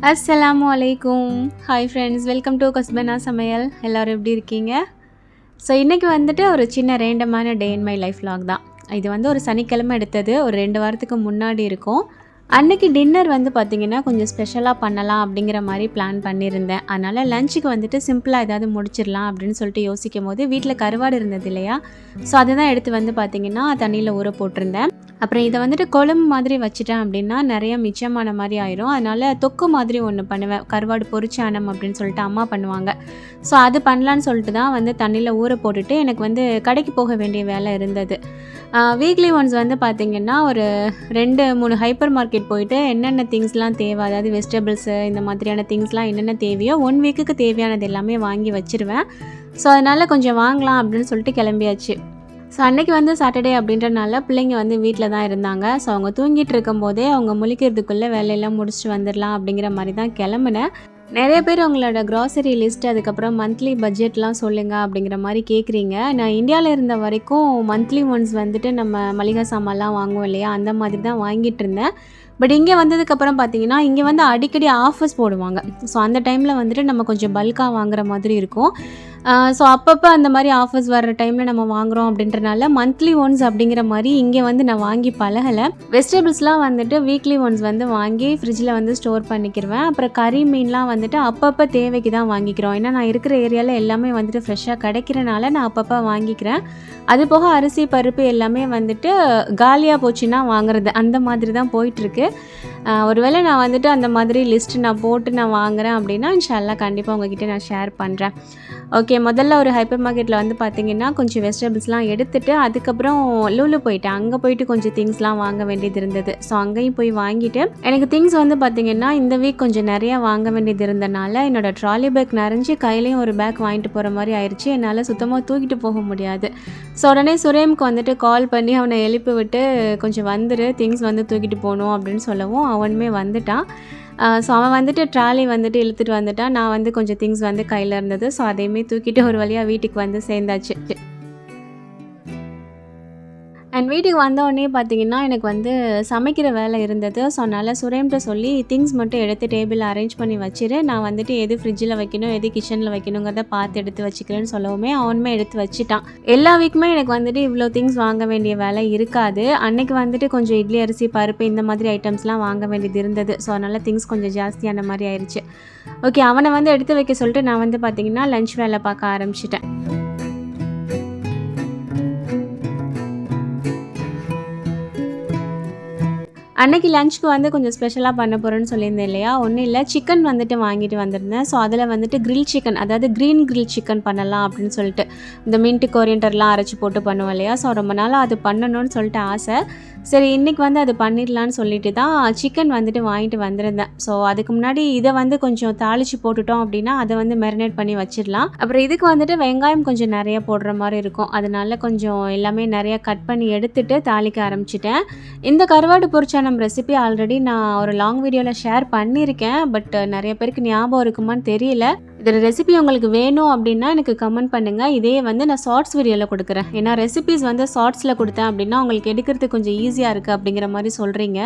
அஸ்ஸலாமு அலைக்கும். Hi friends, welcome to கஸ்பனா சமையல். எல்லோரும் எப்படி இருக்கீங்க? ஸோ இன்றைக்கி வந்துட்டு ஒரு சின்ன ரேண்டமான டே இன் மை லைஃப் vlog தான். இது வந்து ஒரு சனிக்கிழமை எடுத்தது, ஒரு 2 வாரத்துக்கு முன்னாடி இருக்கும். அன்றைக்கி டின்னர் வந்து பார்த்திங்கன்னா கொஞ்சம் ஸ்பெஷலாக பண்ணலாம் அப்படிங்கிற மாதிரி பிளான் பண்ணியிருந்தேன். அதனால் லஞ்சுக்கு வந்துட்டு சிம்பிளாக ஏதாவது முடிச்சிடலாம் அப்படின்னு சொல்லிட்டு யோசிக்கும் போது வீட்டில் கருவாடு இருந்தது இல்லையா, ஸோ அதை தான் எடுத்து வந்து பார்த்திங்கன்னா தண்ணியில் ஊற போட்டிருந்தேன். அப்புறம் இதை வந்துட்டு குழம்பு மாதிரி வச்சுட்டேன் அப்படின்னா நிறைய மிச்சமான மாதிரி ஆயிரும். அதனால் தொக்கு மாதிரி ஒன்று பண்ணுவேன், கருவாடு பொரிச்சானம் அப்படின்னு சொல்லிட்டு அம்மா பண்ணுவாங்க. ஸோ அது பண்ணலான்னு சொல்லிட்டு தான் வந்து தண்ணியில் ஊற போட்டுட்டு எனக்கு வந்து கடைக்கு போக வேண்டிய வேலை இருந்தது. வீக்லி ஒன்ஸ் வந்து பார்த்திங்கன்னா ஒரு 2-3 ஹைப்பர் மார்க்கெட் போயிட்டு என்னென்ன திங்ஸ்லாம் தேவை, அதாவது வெஜிடபிள்ஸு இந்த மாதிரியான திங்ஸ்லாம் என்னென்ன தேவையோ 1 வீக்குக்கு தேவையானது எல்லாமே வாங்கி வச்சுருவேன். ஸோ அதனால் கொஞ்சம் வாங்கலாம் அப்படின்னு சொல்லிட்டு கிளம்பியாச்சு. ஸோ அன்றைக்கி வந்து சாட்டர்டே அப்படின்றனால பிள்ளைங்க வந்து வீட்டில் தான் இருந்தாங்க. ஸோ அவங்க தூங்கிட்டு இருக்கும்போதே அவங்க முழிக்கிறதுக்குள்ளே வேலையெல்லாம் முடிச்சுட்டு வந்துடலாம் அப்படிங்கிற மாதிரி தான் கிளம்புனேன். நிறைய பேர் உங்களோட க்ராசரி லிஸ்ட், அதுக்கப்புறம் மந்த்லி பட்ஜெட்லாம் சொல்லுங்கள் அப்படிங்கிற மாதிரி கேட்குறீங்க. நான் இந்தியாவில் இருந்த வரைக்கும் மந்த்லி ஒன்ஸ் வந்துட்டு நம்ம மளிகை சாமான்லாம் வாங்குவோம் இல்லையா, அந்த மாதிரி தான் வாங்கிட்டு இருந்தேன். பட் இங்கே வந்ததுக்கப்புறம் பார்த்திங்கன்னா இங்கே வந்து அடிக்கடி ஆஃபர்ஸ் போடுவாங்க. ஸோ அந்த டைமில் வந்துட்டு நம்ம கொஞ்சம் பல்காக வாங்குற மாதிரி இருக்கும். ஸோ அப்பப்போ அந்த மாதிரி ஆஃபர்ஸ் வர்ற டைமில் நம்ம வாங்குகிறோம் அப்படின்றனால மந்த்லி ஒன்ஸ் அப்படிங்கிற மாதிரி இங்கே வந்து நான் வாங்கி பழகலை. வெஜிடபிள்ஸ்லாம் வந்துட்டு வீக்லி ஒன்ஸ் வந்து வாங்கி ஃப்ரிட்ஜில் வந்து ஸ்டோர் பண்ணிக்கிடுவேன். அப்புறம் கறி மீன்லாம் வந்துட்டு அப்பப்போ தேவைக்கு தான் வாங்கிக்கிறோம். ஏன்னா நான் இருக்கிற ஏரியாவில் எல்லாமே வந்துட்டு ஃப்ரெஷ்ஷாக கிடைக்கிறனால நான் அப்பப்போ வாங்கிக்கிறேன். அது போக அரிசி பருப்பு எல்லாமே வந்துட்டு காலியாக போச்சுன்னா வாங்குறது, அந்த மாதிரி தான் போயிட்டுருக்கு. ஒருவேளை நான் வந்துட்டு அந்த மாதிரி லிஸ்ட்டு நான் போட்டு நான் வாங்குகிறேன் அப்படின்னா இன்ஷாஅல்லாஹ் கண்டிப்பாக உங்ககிட்ட நான் ஷேர் பண்ணுறேன். ஓகே, முதல்ல ஒரு ஹைப்பர் மார்க்கெட்டில் வந்து பார்த்திங்கன்னா கொஞ்சம் வெஜிடபிள்ஸ்லாம் எடுத்துகிட்டு அதுக்கப்புறம் லூலு போயிட்டேன். அங்கே போயிட்டு கொஞ்சம் திங்ஸ்லாம் வாங்க வேண்டியது இருந்தது. ஸோ அங்கேயும் போய் வாங்கிட்டு எனக்கு திங்ஸ் வந்து பார்த்திங்கன்னா இந்த வீக் கொஞ்சம் நிறையா வாங்க வேண்டியது இருந்தனால என்னோடய ட்ராலி பேக் நிறைஞ்சி கையிலையும் ஒரு பேக் வாங்கிட்டு போகிற மாதிரி ஆயிடுச்சு. என்னால் சுத்தமாக தூக்கிட்டு போக முடியாது. ஸோ உடனே சுரேமுக்கு வந்துட்டு கால் பண்ணி அவனை எழுப்பி விட்டு கொஞ்சம் வந்துரு, திங்ஸ் வந்து தூக்கிட்டு போகணும் அப்படின்னு சொல்லவும் அவனுமே வந்துட்டான். ஸோ அவன் வந்துட்டு ட்ராலி வந்துட்டு இழுத்துட்டு வந்துட்டான். நான் வந்து கொஞ்சம் திங்ஸ் வந்து கையில் இருந்தது. ஸோ அதையுமே தூக்கிட்டு ஒரு வழியாக வீட்டுக்கு வந்து சேர்ந்தாச்சு. அண்ட் வீட்டுக்கு வந்தோடனே பார்த்திங்கன்னா எனக்கு வந்து சமைக்கிற வேலை இருந்தது. ஸோ அதனால் சுரேம்கிட்ட சொல்லி திங்ஸ் மட்டும் எடுத்து டேபிளில் அரேஞ்ச் பண்ணி வச்சிரு, நான் வந்துட்டு எது ஃப்ரிட்ஜில் வைக்கணும் எது கிச்சனில் வைக்கணுங்கிறத பார்த்து எடுத்து வச்சுக்கிறேன்னு சொல்லவுமே அவனுமே எடுத்து வச்சுட்டான். எல்லா வீக்குமே எனக்கு வந்துட்டு இவ்வளோ திங்ஸ் வாங்க வேண்டிய வேலை இருக்காது. அன்றைக்கி வந்துட்டு கொஞ்சம் இட்லி அரிசி பருப்பு இந்த மாதிரி ஐட்டம்ஸ்லாம் வாங்க வேண்டியது இருந்தது. ஸோ அதனால் திங்ஸ் கொஞ்சம் ஜாஸ்தியான மாதிரி ஆயிடுச்சு. ஓகே, அவனை வந்து எடுத்து வைக்க சொல்லிட்டு நான் வந்து பார்த்திங்கன்னா லஞ்ச் வேலை பார்க்க ஆரம்பிச்சிட்டேன். அன்றைக்கி லஞ்சுக்கு வந்து கொஞ்சம் ஸ்பெஷலாக பண்ண போகிறேன்னு சொல்லியிருந்தேன் இல்லையா, ஒன்றும் இல்லை, சிக்கன் வந்துட்டு வாங்கிட்டு வந்திருந்தேன். ஸோ அதில் வந்துட்டு கிரில் சிக்கன், அதாவது க்ரீன் கிரில் சிக்கன் பண்ணலாம் அப்படின்னு சொல்லிட்டு இந்த மின்ட்டு கொரியண்டர்லாம் அரைச்சி போட்டு பண்ணுவோம் இல்லையா. ஸோ ரொம்ப நாளாக அது பண்ணணும்னு சொல்லிட்டு ஆசை. சரி இன்றைக்கி வந்து அது பண்ணிடலான்னு சொல்லிட்டு தான் சிக்கன் வந்துட்டு வாங்கிட்டு வந்திருந்தேன். ஸோ அதுக்கு முன்னாடி இதை வந்து கொஞ்சம் தாளித்து போட்டுட்டோம் அப்படின்னா அதை வந்து மேரினேட் பண்ணி வச்சிடலாம். அப்புறம் இதுக்கு வந்துட்டு வெங்காயம் கொஞ்சம் நிறைய போடுற மாதிரி இருக்கும். அதனால கொஞ்சம் எல்லாமே நிறையா கட் பண்ணி எடுத்துகிட்டு தாளிக்க ஆரம்பிச்சிட்டேன். இந்த கருவாடு பொரிச்சானம் ரெசிபி ஆல்ரெடி நான் ஒரு லாங் வீடியோவில் ஷேர் பண்ணியிருக்கேன். பட் நிறைய பேருக்கு ஞாபகம் இருக்குமான்னு தெரியல. இதோட ரெசிபி உங்களுக்கு வேணும் அப்படின்னா எனக்கு கமெண்ட் பண்ணுங்கள். இதே வந்து நான் ஷார்ட்ஸ் வீடியோவில் கொடுக்குறேன். ஏன்னா ரெசிபிஸ் வந்து ஷார்ட்ஸில் கொடுத்தேன் அப்படின்னா உங்களுக்கு எடுக்கிறதுக்கு கொஞ்சம் ஈஸியாக இருக்குது அப்படிங்கிற மாதிரி சொல்கிறீங்க.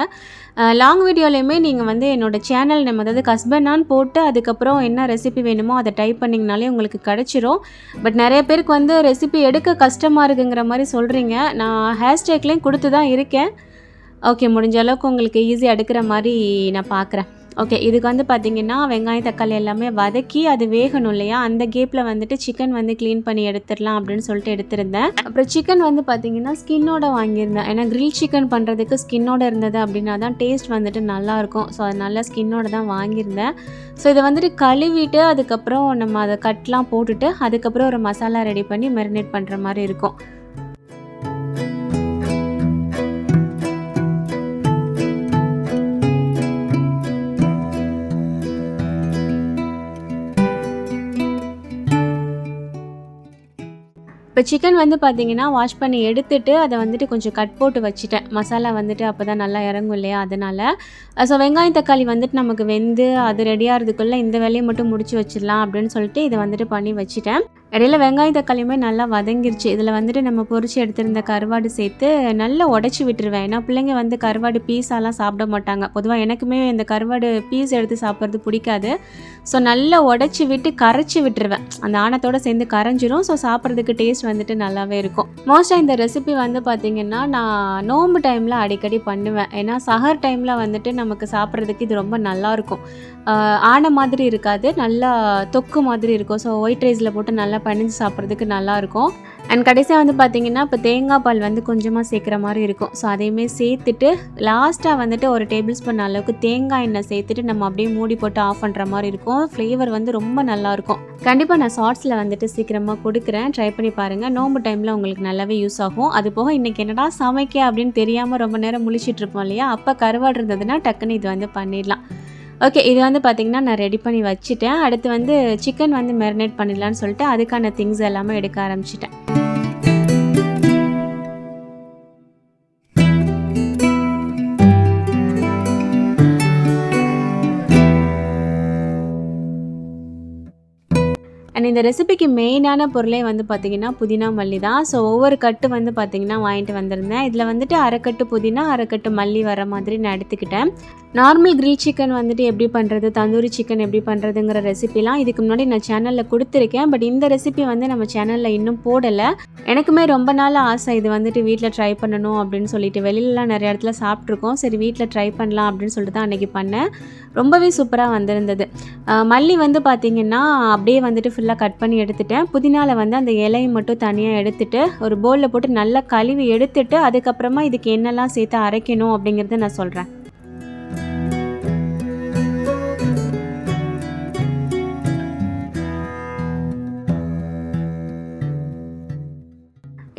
லாங் வீடியோலையுமே நீங்கள் வந்து என்னோடய சேனல் நம்ம அதாவது கஸ்பனான்னு போட்டு அதுக்கப்புறம் என்ன ரெசிபி வேணுமோ அதை டைப் பண்ணிங்கனாலே உங்களுக்கு கிடச்சிரும். பட் நிறைய பேருக்கு வந்து ரெசிபி எடுக்க கஷ்டமாக இருக்குங்கிற மாதிரி சொல்கிறீங்க. நான் ஹேஷ்டேக்லேயும் கொடுத்து தான் இருக்கேன். ஓகே, முடிஞ்ச அளவுக்கு உங்களுக்கு ஈஸியாக எடுக்கிற மாதிரி நான் பார்க்குறேன். ஓகே, இதுக்கு வந்து பார்த்திங்கன்னா வெங்காயம் தக்காளி எல்லாமே வதக்கி அது வேகணும் இல்லையா, அந்த கேப்பில் வந்துட்டு சிக்கன் வந்து க்ளீன் பண்ணி எடுத்துடலாம் அப்படின்னு சொல்லிட்டு எடுத்திருந்தேன். அப்புறம் சிக்கன் வந்து பார்த்திங்கன்னா ஸ்கின்னோட வாங்கியிருந்தேன். ஏன்னா கிரில் சிக்கன் பண்ணுறதுக்கு ஸ்கின்னோட இருந்தது அப்படின்னா தான் டேஸ்ட் வந்துட்டு நல்லாயிருக்கும். ஸோ அதனால ஸ்கின்னோட தான் வாங்கியிருந்தேன். ஸோ இதை வந்துட்டு கழுவிட்டு அதுக்கப்புறம் நம்ம அதை கட்லாம் போட்டுட்டு அதுக்கப்புறம் ஒரு மசாலா ரெடி பண்ணி மேரினேட் பண்ணுற மாதிரி இருக்கும். இப்போ சிக்கன் வந்து பார்த்திங்கன்னா வாஷ் பண்ணி எடுத்துகிட்டு அதை வந்துட்டு கொஞ்சம் கட் போட்டு வச்சுட்டேன். மசாலா வந்துட்டு அப்போ தான் நல்லா இறங்கும் இல்லையா, அதனால். ஸோ வெங்காயம் தக்காளி வந்துட்டு நமக்கு வெந்து அது ரெடியாகிறதுக்குள்ளே இந்த வேலையை மட்டும் முடிச்சு வச்சிடலாம் அப்படின்னு சொல்லிட்டு இதை வந்துட்டு பண்ணி வச்சுட்டேன். இடையில வெங்காயம் தக்காளியுமே நல்லா வதங்கிருச்சு. இதில் வந்துட்டு நம்ம பொரிச்சு எடுத்திருந்த கருவாடு சேர்த்து நல்லா உடச்சி விட்டுருவேன். ஏன்னா பிள்ளைங்க வந்து கருவாடு பீஸாலாம் சாப்பிட மாட்டாங்க. பொதுவாக எனக்குமே இந்த கருவாடு பீஸ் எடுத்து சாப்பிட்றது பிடிக்காது. ஸோ நல்லா உடச்சி விட்டு கரைச்சி விட்டுருவேன். அந்த ஆணத்தோடு சேர்ந்து கரைஞ்சிரும். ஸோ சாப்பிட்றதுக்கு டேஸ்ட் வந்துட்டு நல்லாவே இருக்கும். மோஸ்ட்டாக இந்த ரெசிபி வந்து பார்த்திங்கன்னா நான் நோம்பு டைமில் அடிக்கடி பண்ணுவேன். ஏன்னா சஹர் டைமில் வந்துட்டு நமக்கு சாப்பிட்றதுக்கு இது ரொம்ப நல்லாயிருக்கும். ஆனை மாதிரி இருக்காது, நல்லா தொக்கு மாதிரி இருக்கும். ஸோ ஒயிட் ரைஸில் போட்டு நல்லா பணிஞ்சு சாப்பிட்றதுக்கு நல்லாயிருக்கும். அண்ட் கடைசியாக வந்து பார்த்திங்கன்னா இப்போ தேங்காய் பால் வந்து கொஞ்சமாக சேர்க்குற மாதிரி இருக்கும். ஸோ அதையுமே சேர்த்துட்டு லாஸ்ட்டாக வந்துட்டு ஒரு டேபிள் ஸ்பூன் அளவுக்கு தேங்காய் எண்ணெய் சேர்த்துட்டு நம்ம அப்படியே மூடி போட்டு ஆஃப் பண்ணுற மாதிரி இருக்கும். ஃப்ளேவர் வந்து ரொம்ப நல்லாயிருக்கும். கண்டிப்பாக நான் ஷார்ட்ஸில் வந்துட்டு சீக்கிரமாக கொடுக்குறேன், ட்ரை பண்ணி பாருங்கள். நோம்பு டைமில் உங்களுக்கு நல்லாவே யூஸ் ஆகும். அது போக இன்றைக்கி என்னடா சமைக்க அப்படின்னு தெரியாமல் ரொம்ப நேரம் முழிச்சிட்டு இருப்போம் இல்லையா, அப்போ கருவாடு இருந்ததுன்னா டக்குன்னு இது வந்து பண்ணிடலாம். ஓகே, இது வந்து பார்த்திங்கன்னா நான் ரெடி பண்ணி வச்சுட்டேன். அடுத்து வந்து சிக்கன் வந்து மேரினேட் பண்ணிடலான்னு சொல்லிட்டு அதுக்கான திங்ஸ் எல்லாமே எடுக்க ஆரம்பிச்சிட்டேன். அண்ட் இந்த ரெசிபிக்கு மெயினான பொருளே வந்து பார்த்திங்கன்னா புதினா மல்லி தான். ஸோ ஒவ்வொரு கட்டு வந்து பார்த்திங்கன்னா வாங்கிட்டு வந்திருந்தேன். இதில் வந்துட்டு அரைக்கட்டு புதினா அரைக்கட்டு மல்லி வர மாதிரி நான் எடுத்துக்கிட்டேன். நார்மல் கிரில் சிக்கன் வந்துட்டு எப்படி பண்ணுறது, தந்தூரி சிக்கன் எப்படி பண்ணுறதுங்கிற ரெசிபிலாம் இதுக்கு முன்னாடி நான் சேனலில் கொடுத்துருக்கேன். பட் இந்த ரெசிபி வந்து நம்ம சேனலில் இன்னும் போடலை. எனக்குமே ரொம்ப நாள் ஆசை இது வந்துட்டு வீட்டில் ட்ரை பண்ணணும் அப்படின்னு சொல்லிட்டு. வெளியிலலாம் நிறைய இடத்துல சாப்பிட்ருக்கோம். சரி வீட்டில் ட்ரை பண்ணலாம் அப்படின்னு சொல்லிட்டு தான் அன்றைக்கி பண்ணேன். ரொம்பவே சூப்பராக வந்திருந்தது. மல்லி வந்து பார்த்திங்கன்னா அப்படியே வந்துட்டு ஃபுல்லாக கட் பண்ணி எடுத்துட்டேன். புதினாவில் வந்து அந்த இலையை மட்டும் தனியாக எடுத்துட்டு ஒரு பவுலில் போட்டு நல்லா கழுவி எடுத்துட்டு அதுக்கப்புறமா இதுக்கு என்னெல்லாம் சேர்த்து அரைக்கணும் அப்படிங்கிறத நான் சொல்கிறேன்.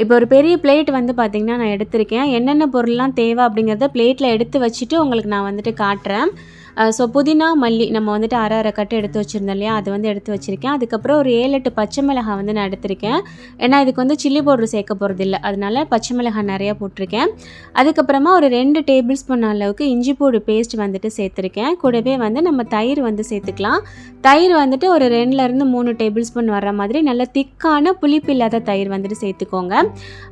இப்போ ஒரு பெரிய பிளேட் வந்து பார்த்திங்கன்னா நான் எடுத்திருக்கேன். என்னென்ன பொருள்லாம் தேவை அப்படிங்கிறத பிளேட்டில் எடுத்து வச்சுட்டு உங்களுக்கு நான் வந்துட்டு காட்டுறேன். ஸோ புதினா மல்லி நம்ம வந்துட்டு அரை கட்டு எடுத்து வச்சுருந்தோம் இல்லையா, அது வந்து எடுத்து வச்சுருக்கேன். அதுக்கப்புறம் ஒரு 7-8 பச்சை மிளகாய் வந்து நான் எடுத்திருக்கேன். ஏன்னா இதுக்கு வந்து சில்லி பவுடர் சேர்க்க போகிறது இல்லை, அதனால பச்சை மிளகாய் நிறையா போட்டிருக்கேன். அதுக்கப்புறமா ஒரு 2 டேபிள் ஸ்பூன் அளவுக்கு இஞ்சி பூண்டு பேஸ்ட் வந்துட்டு சேர்த்துருக்கேன். கூடவே வந்து நம்ம தயிர் வந்து சேர்த்துக்கலாம். தயிர் வந்துட்டு ஒரு 2-3 டேபிள் ஸ்பூன் வர்ற மாதிரி நல்ல திக்கான புளிப்பு இல்லாத தயிர் வந்துட்டு சேர்த்துக்கோங்க.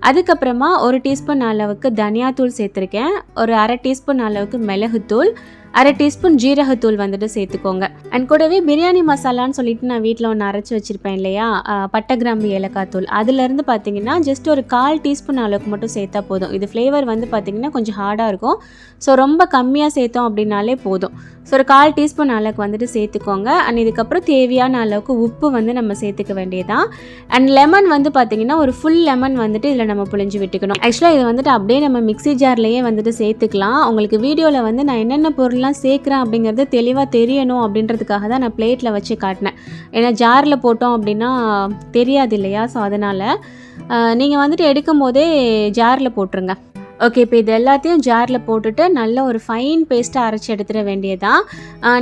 அதுக்கப்புறமா 1 டீஸ்பூன் அளவுக்கு தனியாத்தூள் சேர்த்துருக்கேன். ஒரு அரை டீஸ்பூன் அளவுக்கு மிளகுத்தூள், அரை டீஸ்பூன் ஜீரகத்தூள் வந்துட்டு சேர்த்துக்கோங்க. அண்ட் கூடவே பிரியாணி மசாலான்னு சொல்லிட்டு நான் வீட்டில் ஒன்று அரைச்சி வச்சுருப்பேன் இல்லையா, பட்டை கிராம்பு ஏலக்காய் தூள், அதுலேருந்து பார்த்தீங்கன்னா ஜஸ்ட் ஒரு 1/4 டீஸ்பூன் அளவுக்கு மட்டும் சேர்த்தா போதும். இது ஃப்ளேவர் வந்து பார்த்திங்கன்னா கொஞ்சம் ஹார்டாக இருக்கும். ஸோ ரொம்ப கம்மியாக சேர்த்தோம் அப்படின்னாலே போதும். ஸோ ஒரு 1/4 டீஸ்பூன் அளவுக்கு வந்துட்டு சேர்த்துக்கோங்க. அண்ட் இதுக்கப்புறம் தேவையான அளவுக்கு உப்பு வந்து நம்ம சேர்த்துக்க வேண்டியதான். அண்ட் லெமன் வந்து பார்த்திங்கன்னா ஒரு ஃபுல் லெமன் வந்துட்டு இதில் நம்ம புழிஞ்சு விட்டுக்கணும். ஆக்சுவலாக இது வந்துட்டு அப்படியே நம்ம மிக்ஸி ஜார்லேயே வந்துட்டு சேர்த்துக்கலாம். உங்களுக்கு வீடியோவில் வந்து நான் என்னென்ன பொருள்லாம் சேர்க்குறேன் அப்படிங்கிறது தெளிவாக தெரியணும் அப்படின்றதுக்காக தான் நான் பிளேட்டில் வச்சு காட்டினேன். ஏன்னா ஜாரில் போட்டோம் அப்படின்னா தெரியாது இல்லையா, ஸோ அதனால் நீங்கள் வந்துட்டு எடுக்கும் போதே ஜாரில் போட்டுருங்க. ஓகே, இப்போ இது எல்லாத்தையும் ஜாரில் போட்டுட்டு நல்ல ஒரு ஃபைன் பேஸ்ட்டாக அரைச்சி எடுத்துட வேண்டியதான்.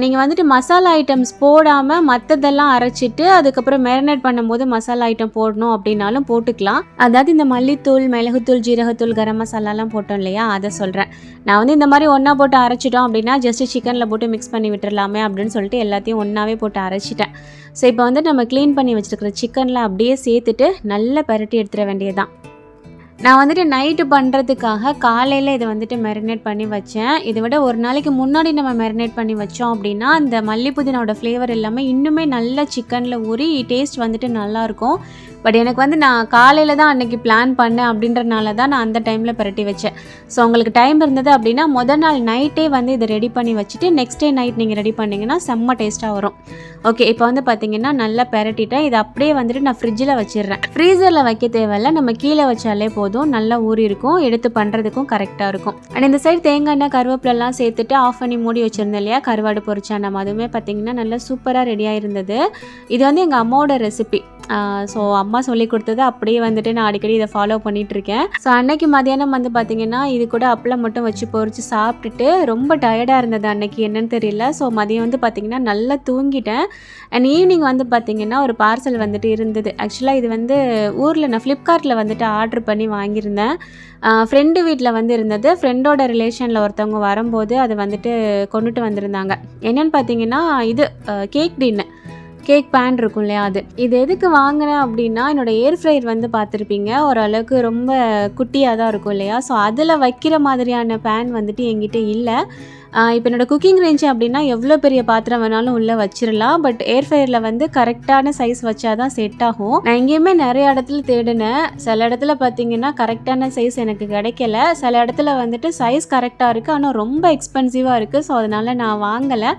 நீங்கள் வந்துட்டு மசாலா ஐட்டம்ஸ் போடாமல் மற்றதெல்லாம் அரைச்சிட்டு அதுக்கப்புறம் மேரினேட் பண்ணும்போது மசாலா ஐட்டம் போடணும் அப்படின்னாலும் போட்டுக்கலாம். அதாவது இந்த மல்லித்தூள், மிளகுத்தூள், ஜீரகத்தூள், கரம் மசாலாலாம் போட்டோம் இல்லையா, அதை சொல்கிறேன். நான் வந்து இந்த மாதிரி ஒன்றா போட்டு அரைச்சிட்டோம் அப்படின்னா ஜஸ்ட்டு சிக்கனில் போட்டு மிக்ஸ் பண்ணி விட்டுடலாமே அப்படின்னு சொல்லிட்டு எல்லாத்தையும் ஒன்றாவே போட்டு அரைச்சிட்டேன். ஸோ இப்போ வந்துட்டு நம்ம க்ளீன் பண்ணி வச்சுருக்கிற சிக்கனில் அப்படியே சேர்த்துட்டு நல்லா பரட்டி எடுத்துட வேண்டியதான். நான் வந்துட்டு நைட்டு பண்ணுறதுக்காக காலையில் இதை வந்துட்டு மேரினேட் பண்ணி வச்சேன். இதை விட ஒரு நாளைக்கு முன்னாடி நம்ம மேரினேட் பண்ணி வச்சோம் அப்படின்னா அந்த மல்லி புதினாவோட ஃப்ளேவர் எல்லாமே இன்னுமே நல்லா சிக்கனில் ஊறி டேஸ்ட் வந்துட்டு நல்லாயிருக்கும். பட் எனக்கு வந்து நான் காலையில் தான் அன்றைக்கி பிளான் பண்ணேன் அப்படின்றனால தான் நான் அந்த டைமில் பரட்டி வச்சேன். ஸோ உங்களுக்கு டைம் இருந்தது அப்படின்னா முதல் நாள் நைட்டே வந்து இதை ரெடி பண்ணி வச்சுட்டு நெக்ஸ்ட் டே நைட் நீங்கள் ரெடி பண்ணிங்கன்னா செம்ம டேஸ்ட்டாக வரும். ஓகே, இப்போ வந்து பார்த்திங்கன்னா நல்லா பரட்டிட்டேன். இதை அப்படியே வந்துட்டு நான் ஃப்ரிட்ஜில் வச்சிடுறேன். ஃப்ரீசரில் வைக்க தேவையில்லை, நம்ம கீழே வச்சாலே போதும், நல்லா ஊறி இருக்கும், எடுத்து பண்ணுறதுக்கும் கரெக்டாக இருக்கும். அண்ட் இந்த சைடு தேங்காய் எண்ணெய் கருவேப்பிலெல்லாம் சேர்த்துட்டு ஆஃப் பண்ணி மூடி வச்சுருந்தேன் இல்லையா, கருவாடு பொரிச்சா நம்ம அதுவுமே பார்த்திங்கன்னா நல்லா சூப்பராக ரெடியாக இருந்தது. இது வந்து எங்கள் அம்மாவோட ரெசிபி. ஸோ அம்மா சொல்லி கொடுத்தது அப்படியே வந்துட்டு நான் அடிக்கடி இதை ஃபாலோ பண்ணிகிட்ருக்கேன். ஸோ அன்னைக்கு மதியானம் வந்து பார்த்திங்கன்னா இது கூட அப்பளம் மட்டும் வச்சு பொரித்து சாப்பிட்டுட்டு ரொம்ப டயர்டாக இருந்தது அன்னைக்கு, என்னன்னு தெரியல. ஸோ மதியம் வந்து பார்த்திங்கன்னா நல்லா தூங்கிட்டேன். அண்ட் ஈவினிங் வந்து பார்த்திங்கன்னா ஒரு பார்சல் வந்துட்டு இருந்தது. ஆக்சுவலாக இது வந்து ஊரில் நான் ஃப்ளிப்கார்ட்டில் வந்துட்டு ஆர்டர் பண்ணி வாங்கியிருந்தேன். ஃப்ரெண்டு வீட்டில் வந்து இருந்தது. ஃப்ரெண்டோட ரிலேஷனில் ஒருத்தவங்க வரும்போது அதை வந்துட்டு கொண்டுட்டு வந்திருந்தாங்க. என்னென்னு பார்த்திங்கன்னா இது கேக் பேன் இருக்கும் இல்லையா அது. இது எதுக்கு வாங்கினேன் அப்படின்னா, என்னோடய ஏர் ஃப்ரையர் வந்து பார்த்துருப்பீங்க, ஓரளவுக்கு ரொம்ப குட்டியாக தான் இருக்கும் இல்லையா? ஸோ அதில் வைக்கிற மாதிரியான பேன் வந்துட்டு என்கிட்ட இல்லை. இப்போ என்னோடய குக்கிங் ரேஞ்சு அப்படின்னா எவ்வளோ பெரிய பாத்திரம் வேணாலும் உள்ளே வச்சிடலாம். பட் ஏர் ஃப்ரையரில் வந்து கரெக்டான சைஸ் வச்சா தான் செட் ஆகும். நான் எங்கேயுமே நிறைய இடத்துல தேடினேன். சில இடத்துல பார்த்தீங்கன்னா கரெக்டான சைஸ் எனக்கு கிடைக்கல. சில இடத்துல வந்துட்டு சைஸ் கரெக்டாக இருக்குது, ஆனால் ரொம்ப எக்ஸ்பென்சிவாக இருக்குது. ஸோ அதனால் நான் வாங்கலை.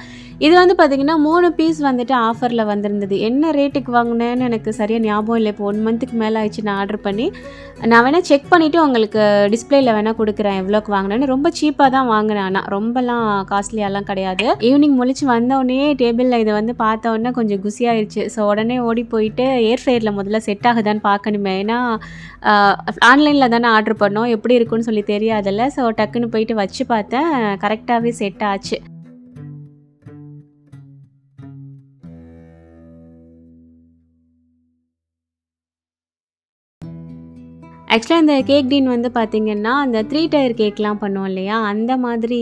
இது வந்து பார்த்திங்கன்னா 3 பீஸ் வந்துட்டு ஆஃபரில் வந்திருந்தது. என்ன ரேட்டுக்கு வாங்கினேன்னு எனக்கு சரியாக ஞாபகம் இல்லை. இப்போ 1 மந்த்துக்கு மேலே ஆயிடுச்சு நான் ஆர்டர் பண்ணி. நான் வேணால் செக் பண்ணிவிட்டு உங்களுக்கு டிஸ்பிளேயில் வேணால் கொடுக்குறேன் எவ்வளோக்கு வாங்கினேன்னு. ரொம்ப சீப்பாக தான் வாங்கினேன், ஆனால் ரொம்பலாம் காஸ்ட்லியாலாம் கிடையாது. ஈவினிங் முழிச்சு வந்தோடனே டேபிளில் இதை வந்து பார்த்தோன்னே கொஞ்சம் குசியாயிருச்சு. ஸோ உடனே ஓடி போயிட்டு ஏர் ஃப்ரையரில் முதல்ல செட் ஆகுதான்னு பார்க்கணுமே. ஏன்னா ஆன்லைனில் தானே ஆர்டர் பண்ணோம், எப்படி இருக்குன்னு சொல்லி தெரியாதில்ல. ஸோ டக்குன்னு போயிட்டு வச்சு பார்த்தேன், கரெக்டாகவே செட் ஆச்சு. ஆக்சுவலாக இந்த கேக் டீன் வந்து பார்த்திங்கன்னா, அந்த 3 டயர் கேக்லாம் பண்ணுவோம் இல்லையா, அந்த மாதிரி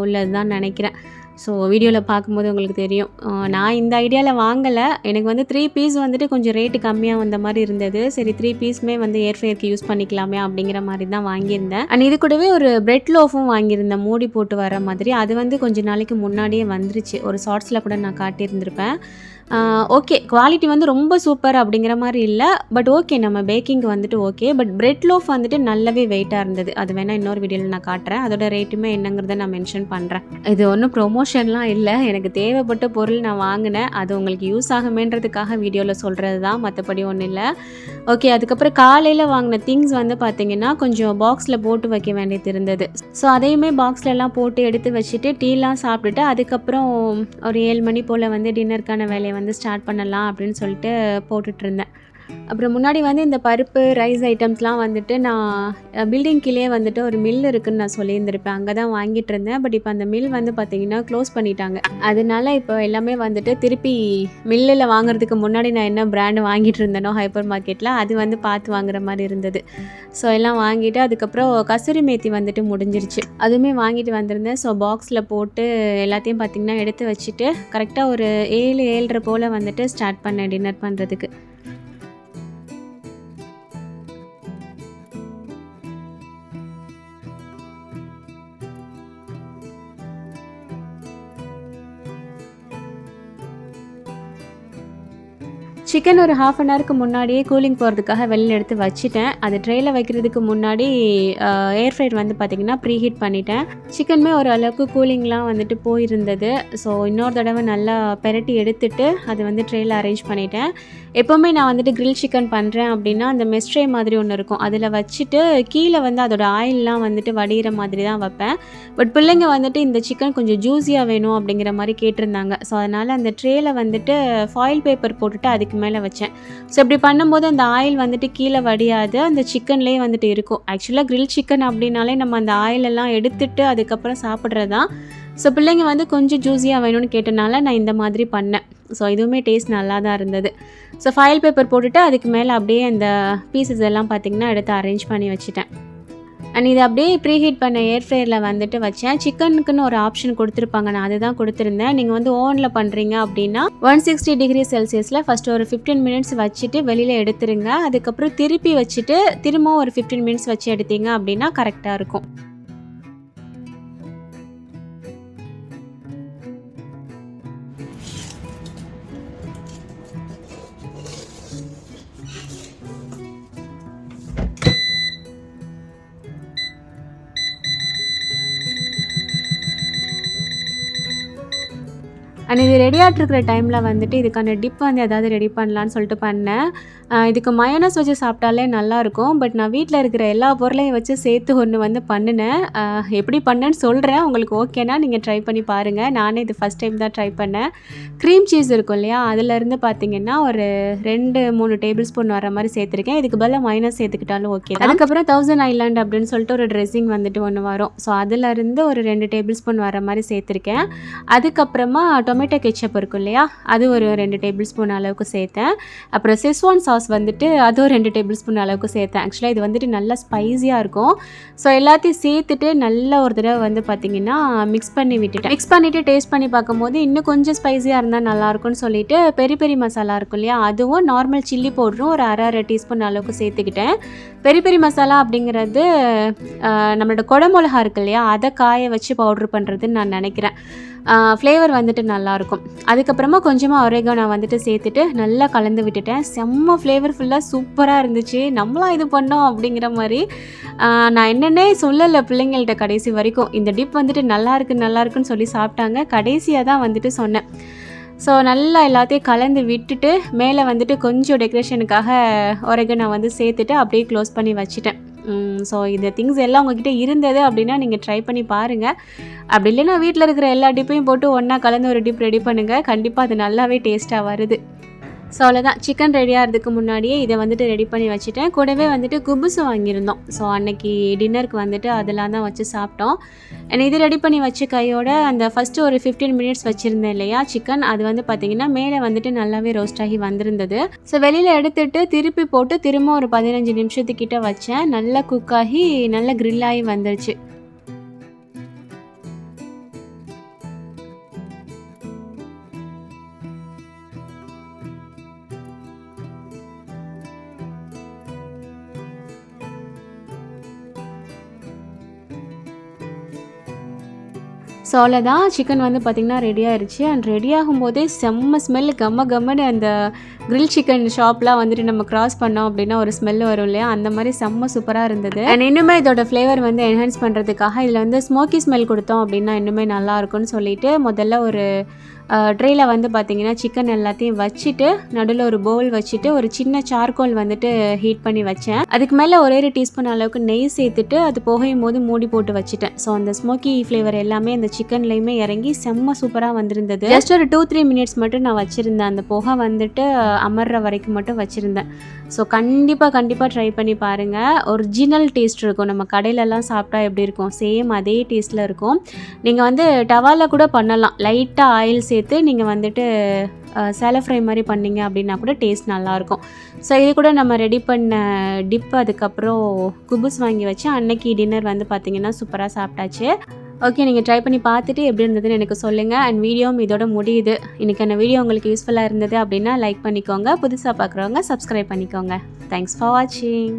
உள்ளது தான் நினைக்கிறேன். ஸோ வீடியோவில் பார்க்கும்போது உங்களுக்கு தெரியும். நான் இந்த ஐடியாவில் வாங்கலை. எனக்கு வந்து 3 பீஸ் வந்துட்டு கொஞ்சம் ரேட்டு கம்மியாக வந்த மாதிரி இருந்தது. சரி 3 பீஸுமே வந்து ஏர் ஃப்ரையருக்கு யூஸ் பண்ணிக்கலாமே அப்படிங்கிற மாதிரி தான் வாங்கியிருந்தேன். அண்ட் இது கூடவே ஒரு பிரெட் லோஃபும் வாங்கியிருந்தேன், மூடி போட்டு வர மாதிரி. அது வந்து கொஞ்சம் நாளைக்கு முன்னாடியே வந்துருச்சு. ஒரு ஷார்ட்ஸில் கூட நான் காட்டியிருந்திருப்பேன். ஓகே, குவாலிட்டி வந்து ரொம்ப சூப்பர் அப்படிங்கிற மாதிரி இல்லை. பட் ஓகே, நம்ம பேக்கிங்க்கு வந்துட்டு ஓகே. பட் பிரெட் லோஃப் வந்துட்டு நல்லாவே வெயிட்டாக இருந்தது. அது வேணால் இன்னொரு வீடியோவில் நான் காட்டுறேன். அதோட ரேட்டுமே என்னங்கிறத நான் மென்ஷன் பண்ணுறேன். இது ஒன்றும் ப்ரொமோஷன்லாம் இல்லை, எனக்கு தேவைப்பட்ட பொருள் நான் வாங்கினேன். அது உங்களுக்கு யூஸ் ஆகுமேன்றதுக்காக வீடியோவில் சொல்கிறது தான், மற்றபடி ஒன்றும் இல்லை. ஓகே, அதுக்கப்புறம் காலையில் வாங்கின திங்ஸ் வந்து பார்த்திங்கன்னா கொஞ்சம் பாக்ஸில் போட்டு வைக்க வேண்டியது இருந்தது. ஸோ அதையுமே பாக்ஸ்லலாம் போட்டு எடுத்து வச்சுட்டு டீலாம் சாப்பிட்டுட்டு அதுக்கப்புறம் ஒரு 7 மணி போல் வந்து டின்னருக்கான வேலையை வந்து ஸ்டார்ட் பண்ணலாம் அப்படின்னு சொல்லிட்டு போட்டுட்ருந்தேன். அப்புறம் முன்னாடி வந்து இந்த பருப்பு ரைஸ் ஐட்டம்ஸ்லாம் வந்துட்டு நான் பில்டிங் கீழே வந்துட்டு ஒரு மில் இருக்குதுன்னு நான் சொல்லியிருந்திருப்பேன், அங்கே தான் வாங்கிட்டு இருந்தேன். பட் இப்போ அந்த மில் வந்து பார்த்திங்கன்னா க்ளோஸ் பண்ணிட்டாங்க. அதனால இப்போ எல்லாமே வந்துட்டு திருப்பி மில்லில் வாங்குறதுக்கு முன்னாடி நான் என்ன பிராண்டு வாங்கிட்டு இருந்தேனோ ஹைப்பர் மார்க்கெட்டில், அது வந்து பார்த்து வாங்குற மாதிரி இருந்தது. ஸோ எல்லாம் வாங்கிட்டு அதுக்கப்புறம் கசூரி மேத்தி வந்துட்டு முடிஞ்சிருச்சு, அதுவுமே வாங்கிட்டு வந்திருந்தேன். ஸோ பாக்ஸில் போட்டு எல்லாத்தையும் பார்த்திங்கன்னா எடுத்து வச்சுட்டு கரெக்டாக ஒரு 7-7:30 போல் வந்துட்டு ஸ்டார்ட் பண்ணேன் டின்னர் பண்ணுறதுக்கு. சிக்கன் ஒரு 1/2 அன் ஹவருக்கு முன்னாடியே கூலிங் போகிறதுக்காக வெளியில் எடுத்து வச்சுட்டேன். அது ட்ரேயில் வைக்கிறதுக்கு முன்னாடி ஏர் ஃப்ரையர் வந்து பார்த்திங்கன்னா ப்ரீ ஹீட் பண்ணிட்டேன். சிக்கனுமே ஓரளவுக்கு கூலிங்லாம் வந்துட்டு போயிருந்தது. ஸோ இன்னொரு தடவை நல்லா பெரட்டி எடுத்துட்டு அது வந்து ட்ரேயில் அரேஞ்ச் பண்ணிட்டேன். எப்போவுமே நான் வந்துட்டு கிரில் சிக்கன் பண்ணுறேன் அப்படின்னா அந்த மெஸ் ட்ரே மாதிரி ஒன்று இருக்கும், அதில் வச்சுட்டு கீழே வந்து அதோட ஆயிலெலாம் வந்துட்டு வடிகிற மாதிரி தான் வைப்பேன். பட் பிள்ளைங்க வந்துட்டு இந்த சிக்கன் கொஞ்சம் ஜூஸியாக வேணும் அப்படிங்கிற மாதிரி கேட்டிருந்தாங்க. ஸோ அதனால் அந்த ட்ரேயில் வந்துட்டு ஃபாயில் பேப்பர் போட்டுட்டு அதுக்கு மேலே வச்சேன். ஸோ இப்படி பண்ணும்போது அந்த ஆயில் வந்துட்டு கீழே வடியாது, அந்த சிக்கன்லேயே வந்துட்டு இருக்கும். ஆக்சுவலாக கிரில் சிக்கன் அப்படின்னாலே நம்ம அந்த ஆயிலெல்லாம் எடுத்துட்டு அதுக்கப்புறம் சாப்பிட்றது தான். ஸோ பிள்ளைங்க வந்து கொஞ்சம் ஜூஸியாக வேணும்னு கேட்டனால நான் இந்த மாதிரி பண்ணேன். ஸோ இதுவுமே டேஸ்ட் நல்லா தான் இருந்தது. ஸோ ஃபாயில் பேப்பர் போட்டுட்டு அதுக்கு மேலே அப்படியே அந்த பீசஸ் எல்லாம் பார்த்திங்கன்னா எடுத்து அரேஞ்ச் பண்ணி வச்சுட்டேன். அண்ட் இதை அப்படியே ப்ரீ ஹீட் பண்ண ஏர் ஃப்ரையரில் வந்துட்டு வச்சேன். சிக்கனுக்குன்னு ஒரு ஆப்ஷன் கொடுத்துருப்பாங்க, நான் அதுதான் கொடுத்துருந்தேன். நீங்கள் வந்து ஓவனில் பண்ணுறீங்க அப்படின்னா 160 டிகிரி செல்சியஸில் ஃபஸ்ட்டு ஒரு 15 மினிட்ஸ் வச்சுட்டு வெளியில் எடுத்துருங்க. அதுக்கப்புறம் திருப்பி வச்சுட்டு திரும்பவும் ஒரு 15 மினிட்ஸ் வச்சு எடுத்தீங்க அப்படின்னா கரெக்டாக இருக்கும். அண்ட் இது ரெடி ஆகிட்ருக்கிற டைமில் வந்துட்டு இதுக்கான டிப் வந்து எதாவது ரெடி பண்ணலான்னு சொல்லிட்டு பண்ணேன். இதுக்கு மயோனஸ் வச்சு சாப்பிட்டாலே நல்லாயிருக்கும். பட் நான் வீட்டில் இருக்கிற எல்லா பொருளையும் வச்சு சேர்த்து ஒன்று வந்து பண்ணினேன். எப்படி பண்ணேன்னு சொல்கிறேன், உங்களுக்கு ஓகேனா நீங்கள் ட்ரை பண்ணி பாருங்கள். நானே இது ஃபஸ்ட் டைம் தான் ட்ரை பண்ணேன். க்ரீம் சீஸ் இருக்கும் இல்லையா, அதிலேருந்து பார்த்திங்கன்னா ஒரு 2-3 டேபிள் ஸ்பூன் வர மாதிரி சேர்த்துருக்கேன். இதுக்கு பதிலாக மைனஸ் சேர்த்துக்கிட்டாலும் ஓகே. அதுக்கப்புறம் 1000 ஐலாண்ட் அப்படின்னு சொல்லிட்டு ஒரு ட்ரெஸ்ஸிங் வந்துட்டு ஒன்று வரும். ஸோ அதிலேருந்து ஒரு 2 டேபிள் ஸ்பூன் வர மாதிரி சேர்த்துருக்கேன். அதுக்கப்புறமா டொமேட்டோ டொமேட்டோ கெச்சப் இருக்கும் இல்லையா, அது ஒரு 2 டேபிள் ஸ்பூன் அளவுக்கு சேர்த்தேன். அப்புறம் செஸ்வான் சாஸ் வந்துட்டு அதுவும் 2 டேபிள் ஸ்பூன் அளவுக்கு சேர்த்தேன். ஆக்சுவலாக இது வந்துட்டு நல்லா ஸ்பைஸியாக இருக்கும். ஸோ எல்லாத்தையும் சேர்த்துட்டு நல்லா ஒரு தடவை வந்து பார்த்திங்கன்னா மிக்ஸ் பண்ணி விட்டுட்டேன். மிக்ஸ் பண்ணிவிட்டு டேஸ்ட் பண்ணி பார்க்கும்போது இன்னும் கொஞ்சம் ஸ்பைஸியாக இருந்தால் நல்லாயிருக்கும்னு சொல்லிட்டு பெரி பெரி மசாலா இருக்கும் இல்லையா, அதுவும் நார்மல் சில்லி பவுடரும் ஒரு அரை டீஸ்பூன் அளவுக்கு சேர்த்துக்கிட்டேன். பெரி பெரி மசாலா அப்படிங்கிறது நம்மளோட குடமிளகா இருக்கு இல்லையா, அதை காய வச்சு பவுட்ரு பண்ணுறதுன்னு நான் நினைக்கிறேன். ஃப்ளேவர் வந்துட்டு நல்லாயிருக்கும். அதுக்கப்புறமா கொஞ்சமாக ஒரேகானோ வந்துட்டு சேர்த்துட்டு நல்லா கலந்து விட்டுட்டேன். செம்ம ஃப்ளேவர்ஃபுல்லாக சூப்பராக இருந்துச்சு. நம்மளாம் இது பண்ணோம் அப்படிங்கிற மாதிரி நான் என்னென்னே சொல்லலை பிள்ளைங்கள்ட்ட கடைசி வரைக்கும். இந்த டிப் வந்துட்டு நல்லாயிருக்குன்னு சொல்லி சாப்பிட்டாங்க. கடைசியாக தான் வந்துட்டு சொன்னேன். ஸோ நல்லா எல்லாத்தையும் கலந்து விட்டுட்டு மேலே வந்துட்டு கொஞ்சம் டெக்கரேஷனுக்காக ஒரேகானோ வந்து சேர்த்துட்டு அப்படியே க்ளோஸ் பண்ணி வச்சுட்டேன். ஸோ இந்த திங்ஸ் எல்லாம் உங்ககிட்ட இருந்தது அப்படின்னா நீங்கள் ட்ரை பண்ணி பாருங்கள். அப்படி இல்லைன்னா வீட்டில் இருக்கிற எல்லா டிப்பையும் போட்டு ஒன்றா கலந்து ஒரு டிப் ரெடி பண்ணுங்கள். கண்டிப்பாக அது நல்லாவே டேஸ்ட்டாக வருது. ஸோ அவ்வளோதான், சிக்கன் ரெடியாகிறதுக்கு முன்னாடியே இதை வந்துட்டு ரெடி பண்ணி வச்சுட்டேன். கூடவே வந்துட்டு குபுசு வாங்கியிருந்தோம். ஸோ அன்னைக்கு டின்னருக்கு வந்துட்டு அதெல்லாம் தான் வச்சு சாப்பிட்டோம். இது ரெடி பண்ணி வச்ச கையோட அந்த ஃபஸ்ட்டு ஒரு 15 மினிட்ஸ் வச்சுருந்தேன் இல்லையா சிக்கன், அது வந்து பார்த்திங்கன்னா மேலே வந்துட்டு நல்லாவே ரோஸ்ட் ஆகி வந்திருந்தது. ஸோ வெளியில் எடுத்துகிட்டு திருப்பி போட்டு திரும்ப ஒரு 15 நிமிஷத்துக்கிட்ட வச்சேன். நல்லா குக் ஆகி நல்லா கிரில் ஆகி வந்துருச்சு. ஸோ அவ்வளோதான், சிக்கன் வந்து பார்த்திங்கன்னா ரெடி ஆயிடுச்சு. அண்ட் ரெடி ஆகும்போதே செம்ம ஸ்மெல், கம்மன்னு அந்த கிரில் சிக்கன் ஷாப்லாம் வந்துட்டு நம்ம கிராஸ் பண்ணோம் அப்படின்னா ஒரு ஸ்மெல் வரும் இல்லையா, அந்த மாதிரி செம்ம சூப்பராக இருந்தது. அண்ட் இன்னுமே இதோட ஃப்ளேவர் வந்து என்ஹான்ஸ் பண்ணுறதுக்காக இதில் வந்து ஸ்மோக்கி ஸ்மெல் கொடுத்தோம் அப்படின்னா இன்னுமே நல்லாயிருக்கும்னு சொல்லிட்டு முதல்ல ஒரு ட்ரேயில் வந்து பார்த்திங்கன்னா சிக்கன் எல்லாத்தையும் வச்சுட்டு நடுவில் ஒரு பவுல் வச்சுட்டு ஒரு சின்ன சார்கோல் வந்துட்டு ஹீட் பண்ணி வச்சேன். அதுக்கு மேலே ஒரே டீஸ்பூன் அளவுக்கு நெய் சேர்த்துட்டு அது புகையும் போது மூடி போட்டு வச்சுட்டேன். ஸோ அந்த ஸ்மோக்கி ஃப்ளேவர் எல்லாமே அந்த சிக்கன்லேயுமே இறங்கி செம்ம சூப்பராக வந்திருந்தது. ஜஸ்ட் ஒரு 2-3 மினிட்ஸ் மட்டும் நான் வச்சுருந்தேன். அந்த புகை வந்துட்டு அமர்ற வரைக்கும் மட்டும் வச்சுருந்தேன். ஸோ கண்டிப்பாக ட்ரை பண்ணி பாருங்கள். ஒரிஜினல் டேஸ்ட் இருக்கும். நம்ம கடையிலலாம் சாப்பிட்டா எப்படி இருக்கும், சேம் அதே டேஸ்ட்டில் இருக்கும். நீங்கள் வந்து டவாவில் கூட பண்ணலாம். லைட்டாக ஆயில் சேர்த்து நீங்கள் வந்துட்டு சேலோ ஃப்ரை மாதிரி பண்ணிங்க அப்படின்னா கூட டேஸ்ட் நல்லாயிருக்கும். ஸோ இது கூட நம்ம ரெடி பண்ண டிப், அதுக்கப்புறம் குபுஸ் வாங்கி வச்சு அன்னைக்கு டின்னர் வந்து பார்த்திங்கன்னா சூப்பராக சாப்பிட்டாச்சு. ஓகே, நீங்கள் ட்ரை பண்ணி பார்த்துட்டு எப்படி இருந்ததுன்னு எனக்கு சொல்லுங்கள். அண்ட் வீடியோவும் இதோட முடியுது. இன்றைக்கான வீடியோ உங்களுக்கு யூஸ்ஃபுல்லாக இருந்தது அப்படின்னா லைக் பண்ணிக்கோங்க. புதுசாக பார்க்குறவங்க சப்ஸ்கிரைப் பண்ணிக்கோங்க. தேங்க்ஸ் ஃபார் வாட்சிங்.